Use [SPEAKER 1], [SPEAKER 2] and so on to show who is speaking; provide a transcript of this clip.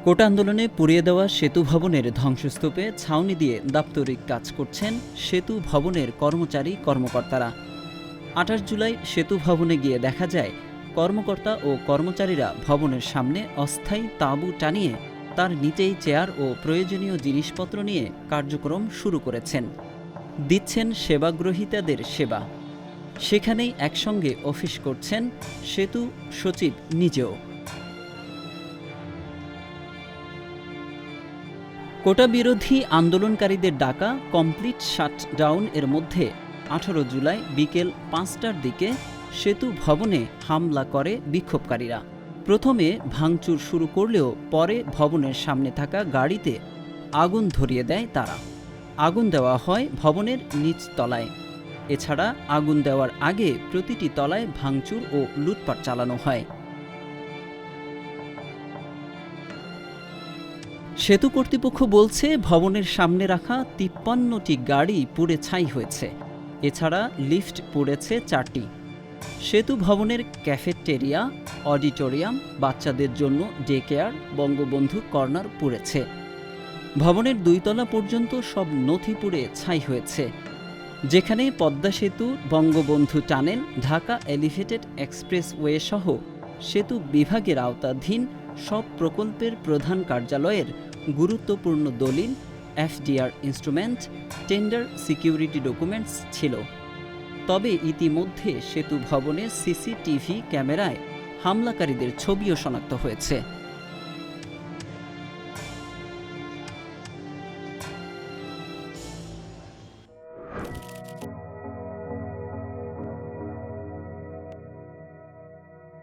[SPEAKER 1] কোটা আন্দোলনে পুড়িয়ে দেওয়া সেতু ভবনের ধ্বংসস্তূপে ছাউনি দিয়ে দাপ্তরিক কাজ করছেন সেতু ভবনের কর্মচারী-কর্মকর্তারা। ২৮ জুলাই সেতু ভবনে গিয়ে দেখা যায়, কর্মকর্তা ও কর্মচারীরা ভবনের সামনে অস্থায়ী তাঁবু টানিয়ে তার নিচেই চেয়ার ও প্রয়োজনীয় জিনিসপত্র নিয়ে কার্যক্রম শুরু করেছেন। দিচ্ছেন সেবাগ্রহীতাদের সেবা। সেখানেই একসঙ্গে অফিস করছেন সেতু সচিব নিজেও। কোটা বিরোধী আন্দোলনকারীদের ডাকা কমপ্লিট শাটডাউন এর মধ্যে ১৮ জুলাই বিকেল ৫টার দিকে সেতু ভবনে হামলা করে বিক্ষোভকারীরা। প্রথমে ভাঙচুর শুরু করলেও পরে ভবনের সামনে থাকা গাড়িতে আগুন ধরিয়ে দেয় তারা। আগুন দেওয়া হয় ভবনের নিচ তলায়। এছাড়া আগুন দেওয়ার আগে প্রতিটি তলায় ভাঙচুর ও লুটপাট চালানো হয়। সেতু কর্তৃপক্ষ বলছে, ভবনের সামনে রাখা ৫৩টি গাড়ি পুড়ে ছাই হয়েছে। এছাড়া লিফট পুড়েছে ৪টি। সেতু ভবনের ক্যাফেটেরিয়া, অডিটোরিয়াম, বাচ্চাদের জন্য ডে কেয়ার, বঙ্গবন্ধু কর্নার পুড়েছে। ভবনের ২ তলা পর্যন্ত সব নথি পুড়ে ছাই হয়েছে। যেখানে পদ্মা সেতু, Bangabandhu tunnel, Dhaka elevated expressway সহ সেতু বিভাগের আওতাধীন সব প্রকল্পের প্রধান কার্যালয়ের গুরুত্বপূর্ণ দলিল, FDR instrument, tender, security documents ছিল। তবে ইতিমধ্যে সেতু ভবনের সিসিটিভি ক্যামেরায় হামলাকারীদের ছবিও শনাক্ত হয়েছে।